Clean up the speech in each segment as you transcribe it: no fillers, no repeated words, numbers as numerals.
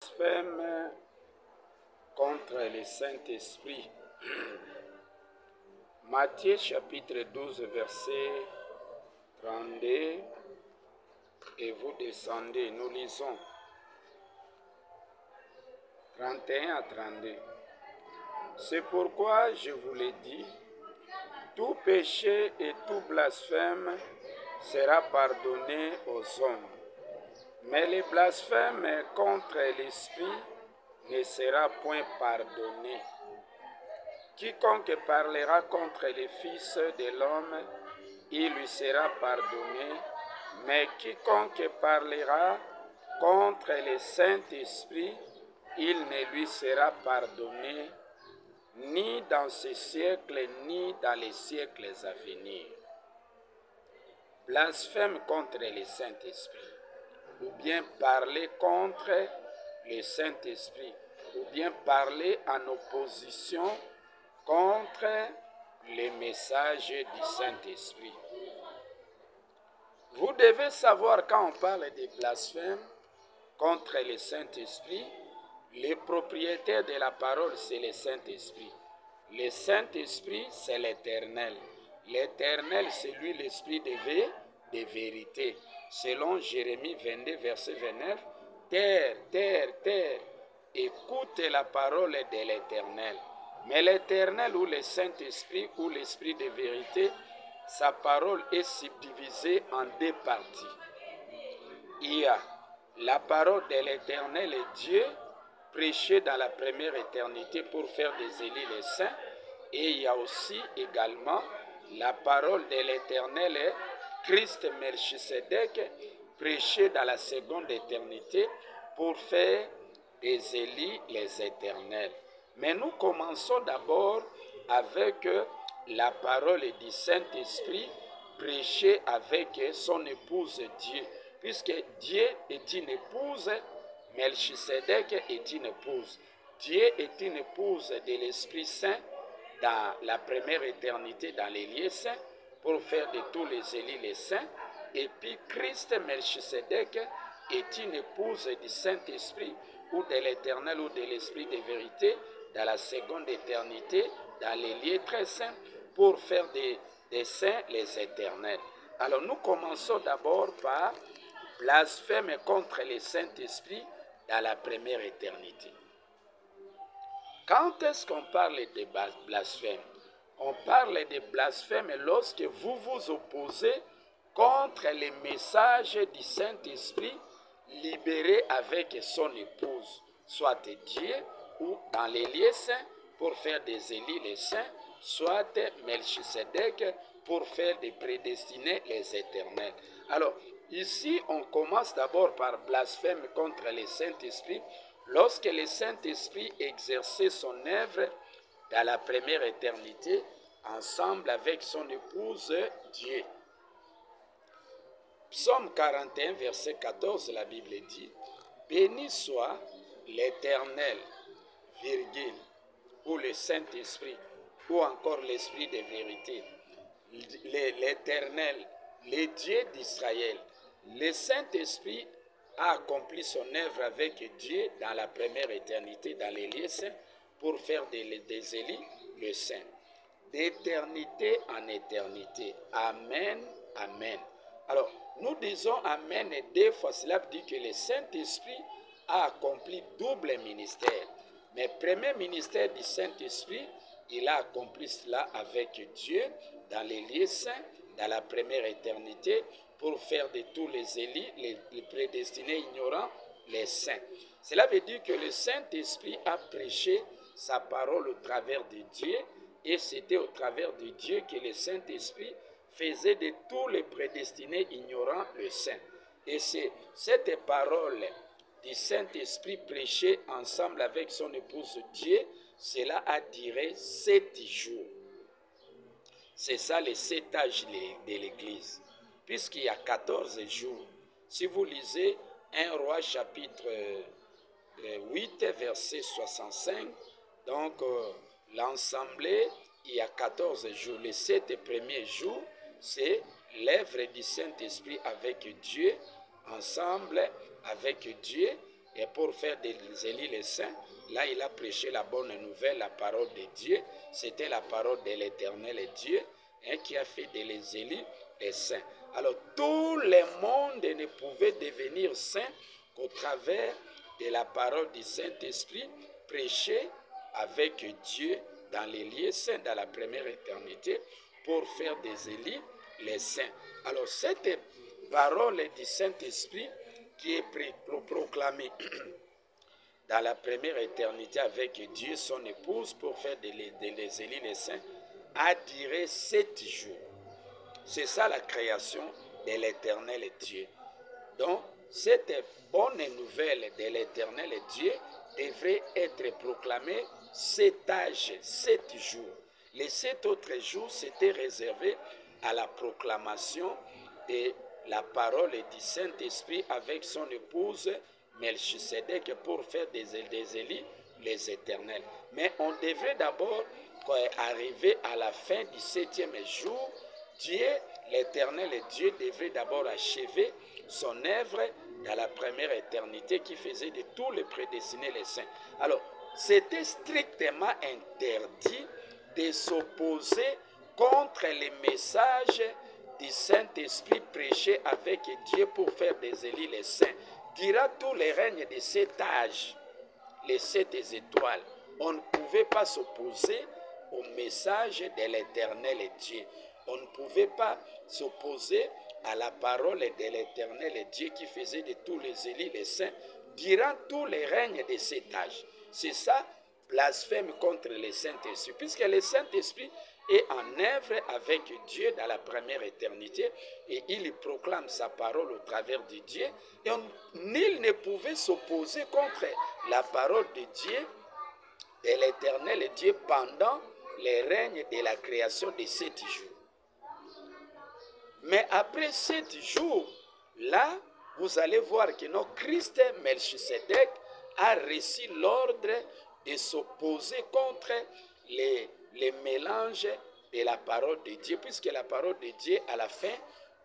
Blasphème contre le Saint-Esprit. Matthieu chapitre 12 verset 32 et vous descendez, nous lisons 31 à 32. C'est pourquoi je vous l'ai dit, tout péché et tout blasphème sera pardonné aux hommes. Mais le blasphème contre l'Esprit ne sera point pardonné. Quiconque parlera contre le Fils de l'homme, il lui sera pardonné, mais quiconque parlera contre le Saint-Esprit, il ne lui sera pardonné, ni dans ce siècle, ni dans les siècles à venir. Blasphème contre le Saint-Esprit, ou bien parler contre le Saint-Esprit, ou bien parler en opposition contre les messages du Saint-Esprit. Vous devez savoir, quand on parle de blasphème contre le Saint-Esprit, le propriétaire de la parole, c'est le Saint-Esprit. Le Saint-Esprit, c'est l'Éternel. L'Éternel, c'est lui l'Esprit de vérité. Selon Jérémie 22, verset 29, terre, terre, terre, écoute la parole de l'Éternel. Mais l'Éternel ou le Saint-Esprit ou l'Esprit de vérité, sa parole est subdivisée en deux parties. Il y a la parole de l'Éternel et Dieu, prêchée dans la première éternité pour faire des élus les saints. Et il y a aussi également la parole de l'Éternel et Christ Melchisedec, prêchée dans la seconde éternité pour faire des élus les éternels. Mais nous commençons d'abord avec la parole du Saint-Esprit prêchée avec son épouse Dieu. Puisque Dieu est une épouse, Melchisedec est une épouse. Dieu est une épouse de l'Esprit Saint dans la première éternité, dans les lieux saints, pour faire de tous les élus les saints. Et puis Christ Melchisedec est une épouse du Saint-Esprit ou de l'Éternel ou de l'Esprit de vérité dans la seconde éternité, dans les lieux très saints, pour faire des saints les éternels. Alors nous commençons d'abord par blasphème contre le Saint-Esprit dans la première éternité. Quand est-ce qu'on parle de blasphème? On parle de blasphème lorsque vous vous opposez contre les messages du Saint-Esprit libéré avec son épouse, soit Dieu ou dans les lieux saints pour faire des élus les saints, soit Melchisedec pour faire des prédestinés les éternels. Alors, ici, on commence d'abord par blasphème contre le Saint-Esprit, lorsque le Saint-Esprit exerçait son œuvre dans la première éternité, ensemble avec son épouse Dieu. Psaume 41, verset 14, la Bible dit, « Béni soit l'Éternel, virgule, ou le Saint-Esprit, ou encore l'Esprit de vérité, l'Éternel, le Dieu d'Israël. » Le Saint-Esprit a accompli son œuvre avec Dieu dans la première éternité, dans les lieux saints, pour faire des élus le saint. D'éternité en éternité. Amen, amen. Alors, nous disons Amen et deux fois, cela dit que le Saint-Esprit a accompli double ministère. Mais premier ministère du Saint-Esprit, il a accompli cela avec Dieu dans les lieux saints, dans la première éternité, pour faire de tous les élus, les prédestinés ignorants, les saints. Cela veut dire que le Saint-Esprit a prêché sa parole au travers de Dieu, et c'était au travers de Dieu que le Saint-Esprit faisait de tous les prédestinés ignorants le saint. Et c'est cette parole du Saint-Esprit prêchée ensemble avec son épouse Dieu, cela a duré 7 jours. C'est ça les 7 âges de l'Église. Puisqu'il y a 14 jours. Si vous lisez 1 Roi chapitre 8, verset 65, donc l'Assemblée, il y a 14 jours. Les 7 premiers jours, c'est l'œuvre du Saint-Esprit avec Dieu, ensemble avec Dieu, et pour faire des Élie les saints, là il a prêché la bonne nouvelle, la parole de Dieu. C'était la parole de l'Éternel et Dieu qui a fait de les Élie les saints. Alors tout le monde ne pouvait devenir saint qu'au travers de la parole du Saint-Esprit prêchée avec Dieu dans les lieux saints, dans la première éternité, pour faire des Élie les saints. Alors cette parole du Saint-Esprit qui est proclamée dans la première éternité avec Dieu, son épouse, pour faire des Élie les saints, a duré 7 jours. C'est ça la création de l'Éternel Dieu. Donc, cette bonne nouvelle de l'Éternel Dieu devrait être proclamée 7 âges, 7 jours. Les 7 autres jours, c'était réservé à la proclamation de la parole du Saint-Esprit avec son épouse Melchisedec pour faire des Élie les éternels. Mais on devrait d'abord arriver à la fin du 7e jour. Dieu, l'Éternel Dieu, devrait d'abord achever son œuvre dans la première éternité qui faisait de tous les prédestinés les saints. Alors, c'était strictement interdit de s'opposer contre les messages du Saint-Esprit prêchés avec Dieu pour faire des Élie les saints. Durant tous les règnes de cet âge, les 7 étoiles, on ne pouvait pas s'opposer au message de l'Éternel Dieu. On ne pouvait pas s'opposer à la parole de l'Éternel Dieu qui faisait de tous les Élie les saints durant tous les règnes de cet âge. C'est ça, blasphème contre le Saint-Esprit, puisque le Saint-Esprit est en œuvre avec Dieu dans la première éternité et il proclame sa parole au travers de Dieu et nul ne pouvait s'opposer contre la parole de Dieu, de l'Éternel Dieu pendant les règnes de la création de 7 jours. Mais après 7 jours, là, vous allez voir que notre Christ Melchisedec a reçu l'ordre de s'opposer contre les mélanges de la parole de Dieu, puisque la parole de Dieu, à la fin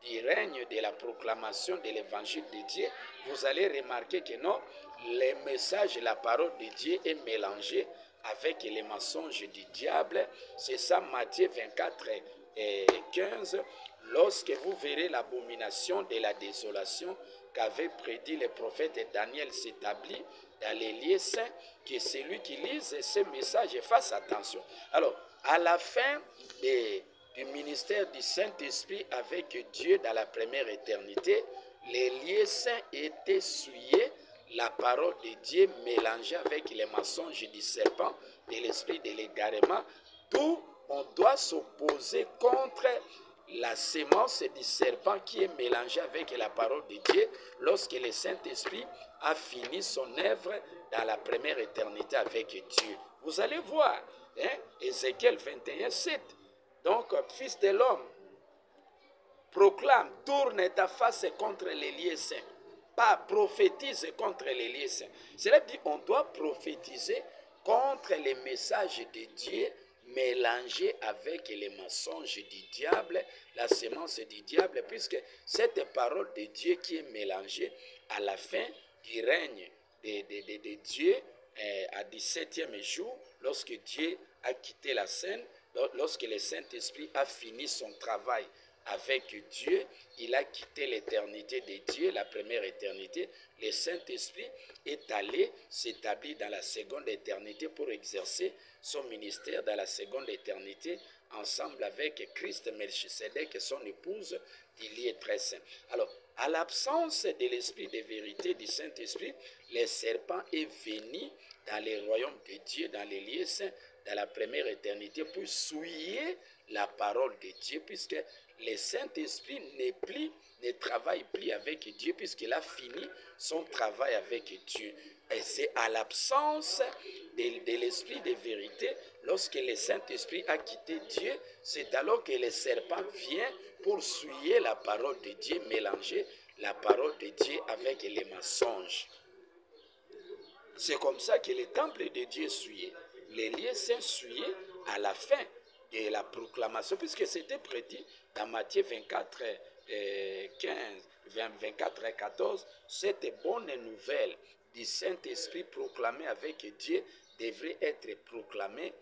du règne de la proclamation de l'évangile de Dieu, vous allez remarquer que non, le message, la parole de Dieu est mélangé avec les mensonges du diable. C'est ça, Matthieu 24 et 15. Lorsque vous verrez l'abomination de la désolation qu'avait prédit le prophète Daniel s'établit dans les lieux saints, que celui qui lise ce message fasse attention. Alors, à la fin du ministère du Saint-Esprit avec Dieu dans la première éternité, les lieux saints étaient souillés, la parole de Dieu mélangée avec les mensonges du serpent, de l'esprit de l'égarement. D'où on doit s'opposer contre la sémence du serpent qui est mélangée avec la parole de Dieu lorsque le Saint-Esprit a fini son œuvre dans la première éternité avec Dieu. Vous allez voir, Ézéchiel 21, 7. Donc, fils de l'homme, proclame, tourne ta face contre les lieux saints. Pas prophétise contre les lieux saints. Cela dit, on doit prophétiser contre les messages de Dieu mélangés avec les mensonges du diable, la sémence du diable, puisque cette parole de Dieu qui est mélangée à la fin du règne de Dieu, à 17e jour, lorsque Dieu a quitté la scène, lorsque le Saint-Esprit a fini son travail avec Dieu, il a quitté l'éternité de Dieu, la première éternité. Le Saint-Esprit est allé s'établir dans la seconde éternité pour exercer son ministère dans la seconde éternité, ensemble avec Christ Melchisedec et son épouse, il est très saint. Alors, à l'absence de l'esprit de vérité du Saint-Esprit, le serpent est venu dans les royaumes de Dieu, dans les lieux saints, dans la première éternité, pour souiller la parole de Dieu, puisque le Saint-Esprit ne travaille plus avec Dieu, puisqu'il a fini son travail avec Dieu. Et c'est à l'absence de l'esprit de vérité, lorsque le Saint-Esprit a quitté Dieu, c'est alors que le serpent vient pour souiller la parole de Dieu, mélanger la parole de Dieu avec les mensonges. C'est comme ça que le temple de Dieu est souillé. Les lieux saints souillés à la fin de la proclamation, puisque c'était prédit dans Matthieu 24, 15, 24 et 14, cette bonne nouvelle du Saint-Esprit proclamé avec Dieu devrait être proclamé,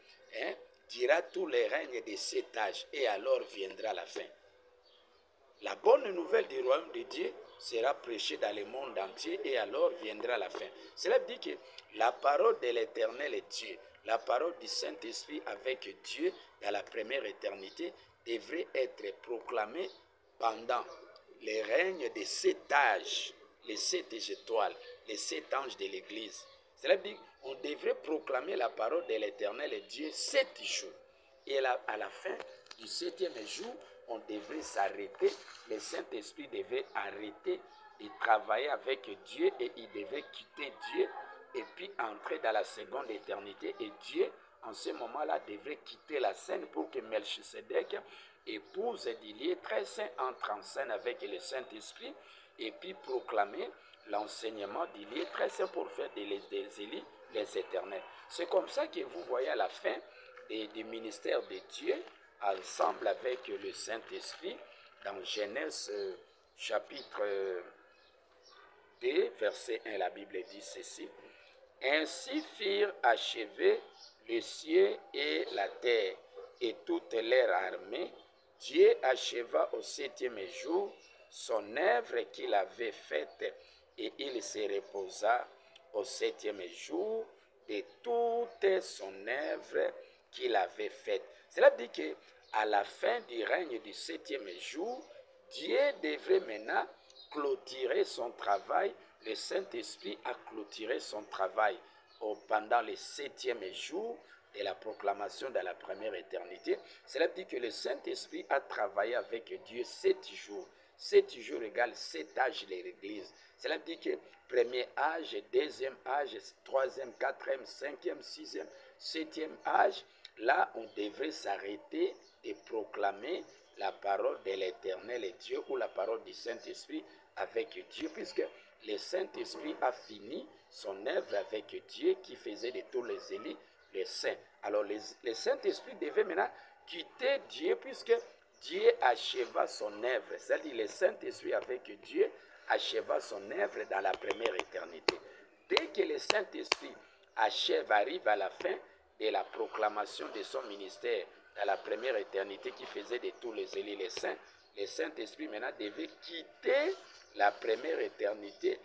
dira tous les règnes de cet âge, et alors viendra la fin. La bonne nouvelle du royaume de Dieu sera prêchée dans le monde entier, et alors viendra la fin. Cela veut dire que la parole de l'Éternel est Dieu, la parole du Saint-Esprit avec Dieu dans la première éternité devrait être proclamée pendant les règnes de 7 âges, les 7 étoiles, les 7 anges de l'Église. Cela veut dire qu'on devrait proclamer la parole de l'Éternel et Dieu 7 jours. Et à la fin du 7e jour, on devrait s'arrêter. Le Saint-Esprit devait arrêter de travailler avec Dieu et il devait quitter Dieu et puis entrer dans la seconde éternité. Et Dieu, en ce moment-là, devrait quitter la scène pour que Melchisedec, épouse d'Ilie très saint, entre en scène avec le Saint-Esprit et puis proclamer l'enseignement d'Ilie très saint pour faire des Élie les éternels. C'est comme ça que vous voyez à la fin du ministère de Dieu, ensemble avec le Saint-Esprit, dans Genèse chapitre 2, verset 1, la Bible dit ceci. Ainsi firent achever les cieux et la terre et toute leur armée. Dieu acheva au 7e jour son œuvre qu'il avait faite et il se reposa au 7e jour de toute son œuvre qu'il avait faite. Cela veut dire qu'à la fin du règne du 7e jour, Dieu devrait maintenant clôturer son travail. Le Saint-Esprit a clôturé son travail pendant le 7e jour de la proclamation de la première éternité. Cela veut dire que le Saint-Esprit a travaillé avec Dieu 7 jours. 7 jours égale 7 âges de l'Église. Cela veut dire que premier âge, deuxième âge, troisième, quatrième, cinquième, sixième, septième âge, là on devrait s'arrêter et proclamer la parole de l'Éternel et Dieu ou la parole du Saint-Esprit avec Dieu, puisque le Saint-Esprit a fini son œuvre avec Dieu qui faisait de tous les élus les saints. Alors le Saint-Esprit devait maintenant quitter Dieu puisque Dieu acheva son œuvre. C'est-à-dire le Saint-Esprit avec Dieu acheva son œuvre dans la première éternité. Dès que le Saint-Esprit arrive à la fin de la proclamation de son ministère dans la première éternité qui faisait de tous les élus les saints, le Saint-Esprit maintenant devait quitter la première éternité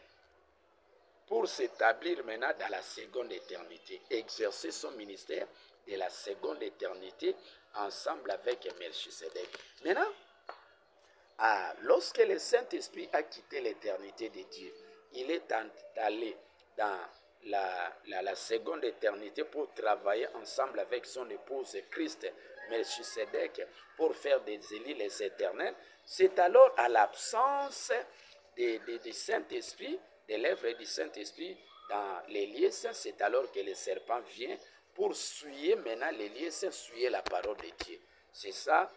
pour s'établir maintenant dans la seconde éternité, exercer son ministère de la seconde éternité ensemble avec Melchisedec. Maintenant, lorsque le Saint-Esprit a quitté l'éternité de Dieu, il est allé dans la seconde éternité pour travailler ensemble avec son épouse Christ, Melchisedec, pour faire des élus les éternels. C'est alors à l'absence du Saint-Esprit, de l'œuvre du Saint-Esprit dans les lieux saints, c'est alors que le serpent vient pour souiller maintenant les lieux saints, souiller la parole de Dieu. C'est ça,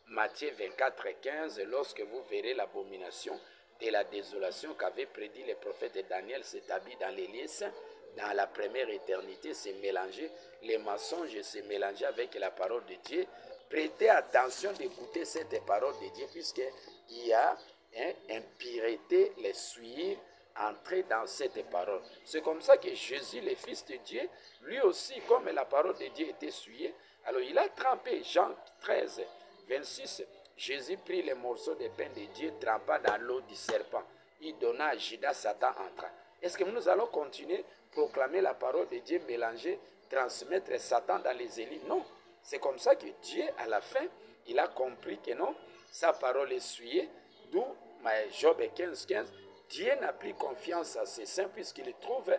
Matthieu 24, 15, lorsque vous verrez l'abomination de la désolation qu'avait prédit le prophète Daniel s'établit dans les lieux saints, dans la première éternité, c'est mélangé, les mensonges se mélanger avec la parole de Dieu. Prêtez attention d'écouter cette parole de Dieu, puisqu'il y a impureté, les suivre, entrer dans cette parole. C'est comme ça que Jésus, le Fils de Dieu, lui aussi, comme la parole de Dieu était souillée, alors il a trempé, Jean 13, 26, Jésus prit les morceaux de pain de Dieu, trempa dans l'eau du serpent. Il donna à Judas, Satan entra. Est-ce que nous allons continuer à proclamer la parole de Dieu, mélanger, transmettre Satan dans les élus? Non. C'est comme ça que Dieu, à la fin, il a compris que non, sa parole est souillée, d'où Job 15, 15, Dieu n'a plus confiance à ses saints puisqu'il trouve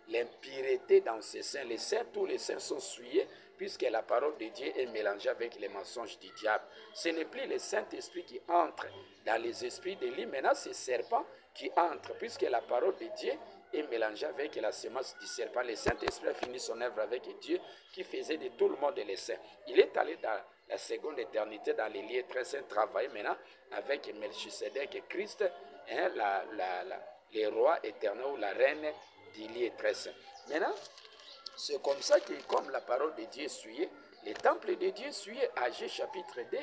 l'impureté dans ses saints. Les saints, tous les saints sont souillés puisque la parole de Dieu est mélangée avec les mensonges du diable. Ce n'est plus le Saint-Esprit qui entre dans les esprits de l'île, maintenant c'est le serpent qui entre puisque la parole de Dieu est mélangée avec la semence du serpent. Le Saint-Esprit a fini son œuvre avec Dieu qui faisait de tout le monde les saints. Il est allé dans la seconde éternité, dans les lieux très saints, travailler maintenant avec Melchisedec et Christ, le roi éternel ou la reine du lieu très saint. Maintenant, c'est comme ça que, comme la parole de Dieu est souillée, le temple de Dieu est souillé, Agé chapitre 2,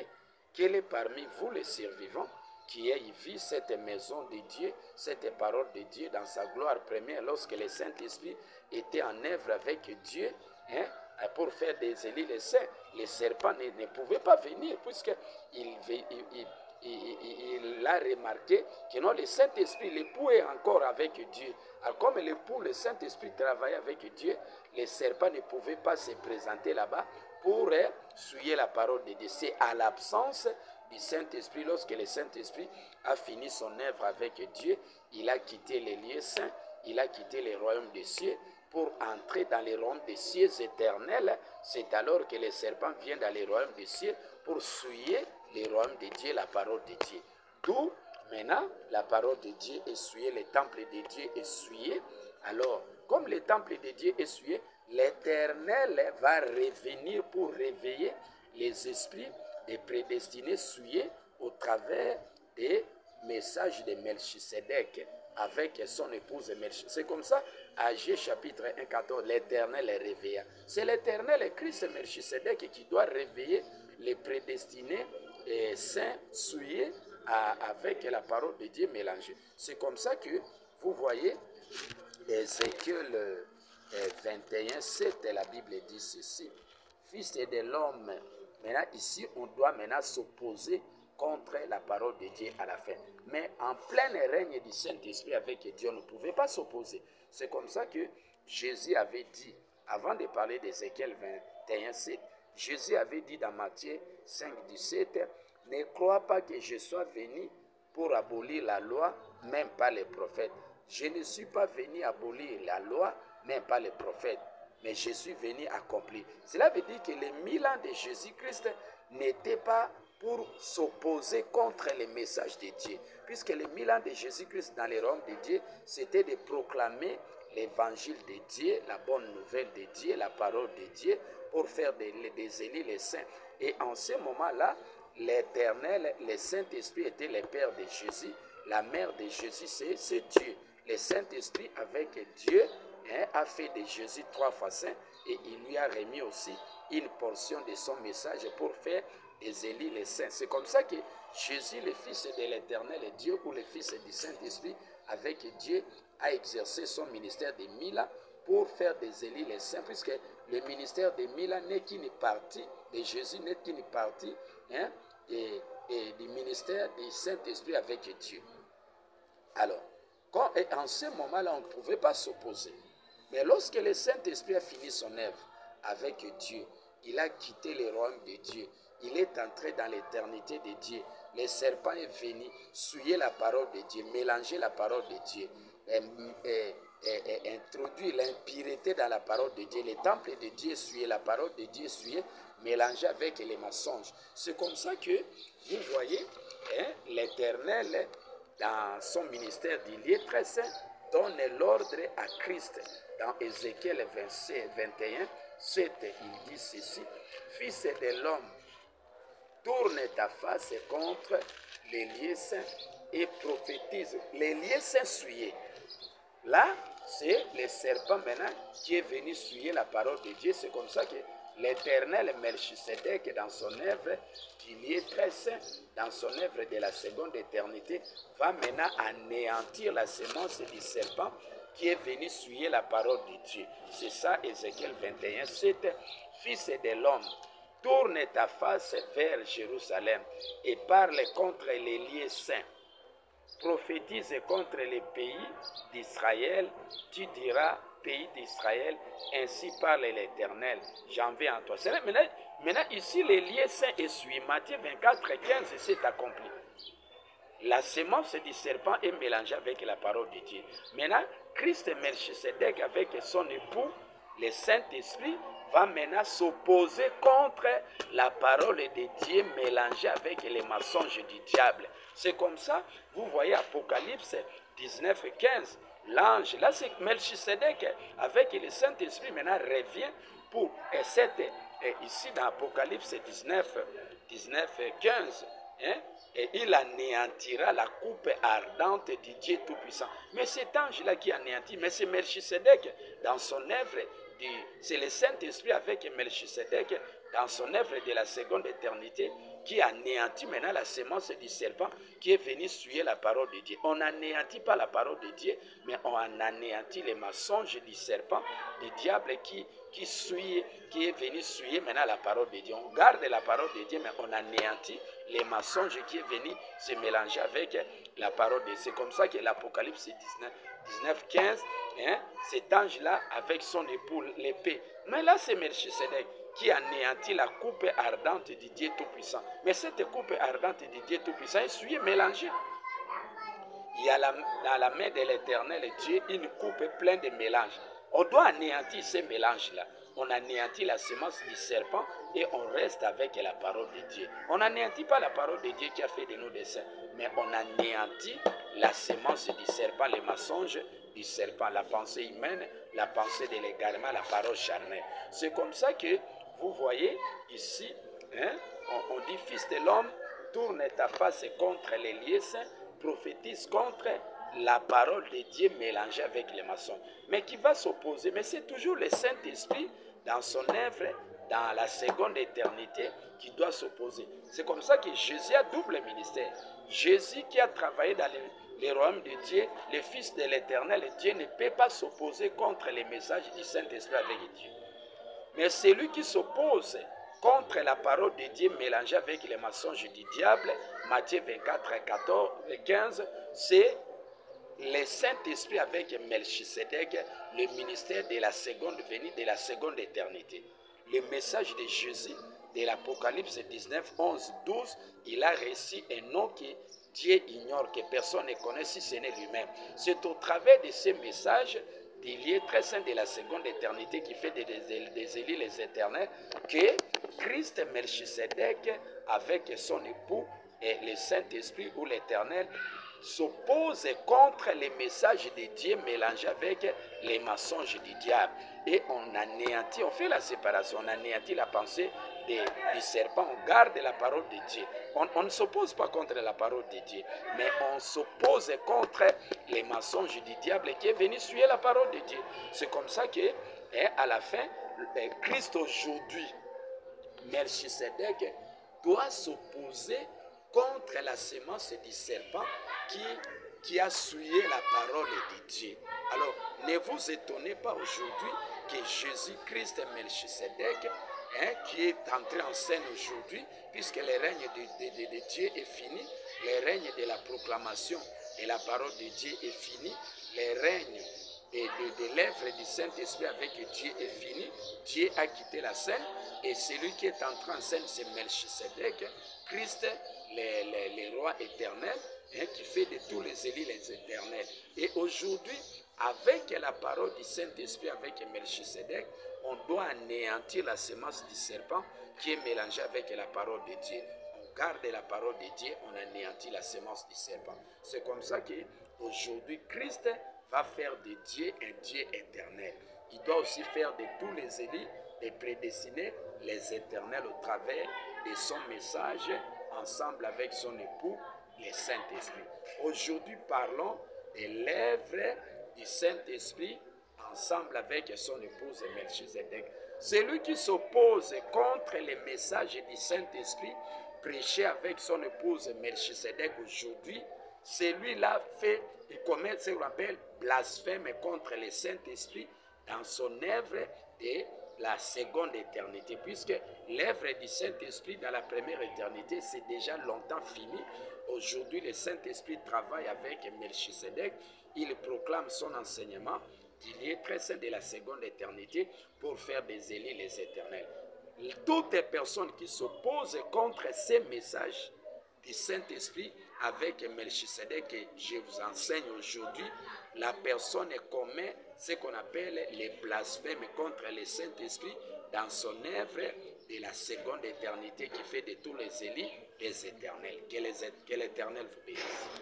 quel est parmi vous les survivants qui ait vu cette maison de Dieu, cette parole de Dieu dans sa gloire première, lorsque le Saint-Esprit était en œuvre avec Dieu, hein, pour faire des élus les saints. Les serpents ne pouvaient pas venir, puisqu'il a remarqué que non, le Saint-Esprit, l'époux est encore avec Dieu. Alors comme l'époux, le Saint-Esprit travaillait avec Dieu, les serpents ne pouvaient pas se présenter là-bas pour souiller la parole de Dieu. C'est à l'absence du Saint-Esprit, lorsque le Saint-Esprit a fini son œuvre avec Dieu, il a quitté les lieux saints, il a quitté les royaumes des cieux pour entrer dans les royaumes des cieux éternels. C'est alors que les serpents viennent dans les royaumes des cieux pour souiller les royaumes de Dieu, la parole de Dieu. D'où maintenant la parole de Dieu est souillée, le temple de Dieu est souillé. Alors, comme le temple de Dieu est souillé, l'Éternel va revenir pour réveiller les esprits des prédestinés souillés au travers des messages de Melchisedec avec son épouse Melchisedec. C'est comme ça, Agé chapitre 1, 14, l'Éternel est réveillé. C'est l'Éternel Christ Melchisedec qui doit réveiller les prédestinés saints souillés avec la parole de Dieu mélangée. C'est comme ça que vous voyez Ézéchiel 21, 7, la Bible dit ceci. Fils de l'homme, maintenant ici on doit maintenant s'opposer contre la parole de Dieu à la fin. Mais en plein règne du Saint-Esprit avec Dieu, on ne pouvait pas s'opposer. C'est comme ça que Jésus avait dit, avant de parler d'Ézéchiel 21, 7, Jésus avait dit dans Matthieu 5, 17, ne crois pas que je sois venu pour abolir la loi, même pas les prophètes. Je ne suis pas venu abolir la loi, même pas les prophètes, mais je suis venu accomplir. Cela veut dire que les 1000 ans de Jésus-Christ n'étaient pas pour s'opposer contre les messages de Dieu, puisque les 1000 ans de Jésus-Christ dans les royaumes de Dieu, c'était de proclamer l'évangile de Dieu, la bonne nouvelle de Dieu, la parole de Dieu, pour faire des élus les saints. Et en ce moment-là, l'Éternel, le Saint-Esprit était le Père de Jésus, la mère de Jésus, c'est Dieu. Le Saint-Esprit avec Dieu a fait de Jésus 3 fois saint et il lui a remis aussi une portion de son message pour faire des élus les saints. C'est comme ça que Jésus, le Fils de l'Éternel et Dieu, ou le Fils du Saint-Esprit, avec Dieu, a exercé son ministère de 1000 ans pour faire des élus les saints, puisque le ministère de 1000 ans n'est qu'une partie de Jésus, n'est qu'une partie et du ministère du Saint-Esprit avec Dieu. Alors, en ce moment-là, on ne pouvait pas s'opposer. Mais lorsque le Saint-Esprit a fini son œuvre avec Dieu, il a quitté le royaume de Dieu. Il est entré dans l'éternité de Dieu. Le serpent est venu souiller la parole de Dieu, mélanger la parole de Dieu, introduire l'impureté dans la parole de Dieu. Le temple de Dieu souillé, la parole de Dieu souillée, mélangée avec les mensonges. C'est comme ça que vous voyez l'Éternel, dans son ministère du lieu très saint, donne l'ordre à Christ. Dans Ézéchiel 21, 7, il dit ceci, « Fils de l'homme, tourne ta face contre les lieux saints et prophétise. » Les lieux saints souillés. Là, c'est le serpent maintenant qui est venu souiller la parole de Dieu. C'est comme ça que l'Éternel Melchisedec, dans son œuvre du lieu très saint, dans son œuvre de la seconde éternité, va maintenant anéantir la sémence du serpent qui est venu souiller la parole de Dieu. C'est ça, Ézéchiel 21, 7. Fils de l'homme, tourne ta face vers Jérusalem et parle contre les lieux saints. Prophétise contre les pays d'Israël. Tu diras, pays d'Israël, ainsi parle l'Éternel. J'en vais en toi. Maintenant, ici, les lieux saints essuient. Matthieu 24, 15, c'est accompli. La sémence du serpent est mélangée avec la parole de Dieu. Maintenant, Christ Melchisedec avec son époux, le Saint-Esprit, va maintenant s'opposer contre la parole de Dieu mélangée avec les mensonges du diable. C'est comme ça, vous voyez Apocalypse 19, 15, l'ange, là c'est Melchisedec avec le Saint-Esprit maintenant revient pour ici dans Apocalypse 19, 15, et il anéantira la coupe ardente du Dieu Tout-Puissant. Mais cet ange-là qui anéantit, mais c'est Melchisedec dans son œuvre, c'est le Saint-Esprit avec Melchisedec dans son œuvre de la seconde éternité, qui anéantit maintenant la sémence du serpent qui est venu souiller la parole de Dieu. On n'anéantit pas la parole de Dieu, mais on anéantit les mensonges du serpent, du diable qui est venu souiller maintenant la parole de Dieu. On garde la parole de Dieu, mais on anéantit les mensonges qui est venu se mélanger avec la parole de Dieu. C'est comme ça que l'Apocalypse 19, 15, hein, cet ange-là avec son époux, l'épée. Mais là, c'est Melchisedec qui anéantit la coupe ardente du Dieu Tout-Puissant. Mais cette coupe ardente du Dieu Tout-Puissant est souillée, mélangée. Il y a dans la main de l'Éternel Dieu une coupe pleine de mélanges. On doit anéantir ces mélanges-là. On anéantit la semence du serpent et on reste avec la parole de Dieu. On n'anéantit pas la parole de Dieu qui a fait de nous des saints, mais on anéantit la semence du serpent, les mensonges du serpent, la pensée humaine, la pensée de l'égarement, la parole charnelle. C'est comme ça que vous voyez ici, hein, on dit, fils de l'homme, tourne ta face contre les lieux saints, prophétise contre la parole de Dieu mélangée avec les maçons. Mais qui va s'opposer? Mais c'est toujours le Saint-Esprit dans son œuvre, dans la seconde éternité, qui doit s'opposer. C'est comme ça que Jésus a double ministère. Jésus qui a travaillé dans les royaumes de Dieu, le Fils de l'Éternel, Dieu ne peut pas s'opposer contre les messages du Saint-Esprit avec Dieu. Mais celui qui s'oppose contre la parole de Dieu mélangée avec les mensonges du diable, Matthieu 24, 14 et 15, c'est le Saint-Esprit avec Melchisedec, le ministère de la seconde venue, de la seconde éternité. Le message de Jésus, de l'Apocalypse 19, 11, 12, il a reçu un nom que Dieu ignore, que personne ne connaît si ce n'est lui-même. C'est au travers de ces messages des lieux très saints de la seconde éternité qui fait des élus les éternels, que Christ Melchisedec, avec son époux et le Saint-Esprit ou l'Éternel, s'oppose contre les messages de Dieu mélangés avec les mensonges du diable. Et on anéantit, on fait la séparation, on anéantit la pensée du serpent, on garde la parole de Dieu. On ne s'oppose pas contre la parole de Dieu, mais on s'oppose contre les mensonges du diable qui est venu suivre la parole de Dieu. C'est comme ça que, à la fin, Christ aujourd'hui, Melchisedec, doit s'opposer contre la sémence du serpent qui a souillé la parole de Dieu. Alors, ne vous étonnez pas aujourd'hui que Jésus-Christ Melchisedec, qui est entré en scène aujourd'hui, puisque le règne de Dieu est fini, le règne de la proclamation et la parole de Dieu est fini, le règne de l'œuvre du Saint-Esprit avec Dieu est fini, Dieu a quitté la scène, et celui qui est entré en scène, c'est Melchisedec, Christ, le roi éternel, qui fait de tous les élus les éternels. Et aujourd'hui, avec la parole du Saint-Esprit, avec Melchisedec, on doit anéantir la semence du serpent qui est mélangée avec la parole de Dieu. On garde la parole de Dieu, on anéantit la semence du serpent. C'est comme ça qu'aujourd'hui, Christ va faire de Dieu un Dieu éternel. Il doit aussi faire de tous les élus, les prédestinés, les éternels au travers de son message, ensemble avec son époux, le Saint-Esprit. Aujourd'hui, parlons de l'œuvre du Saint-Esprit ensemble avec son épouse Melchisedec. Celui qui s'oppose contre les messages du Saint-Esprit prêché avec son épouse Melchisedec aujourd'hui, celui-là et commet ce qu'on appelle blasphème contre le Saint-Esprit dans son œuvre de la seconde éternité, puisque l'œuvre du Saint-Esprit dans la première éternité, c'est déjà longtemps fini. Aujourd'hui, le Saint-Esprit travaille avec Melchisedec, il proclame son enseignement, qu'il est très saint de la seconde éternité pour faire des élus les éternels. Toutes les personnes qui s'opposent contre ces messages du Saint-Esprit avec Melchisedec que je vous enseigne aujourd'hui, la personne commet ce qu'on appelle les blasphèmes contre le Saint-Esprit dans son œuvre de la seconde éternité qui fait de tous les élus les éternels. Que l'Éternel vous bénisse.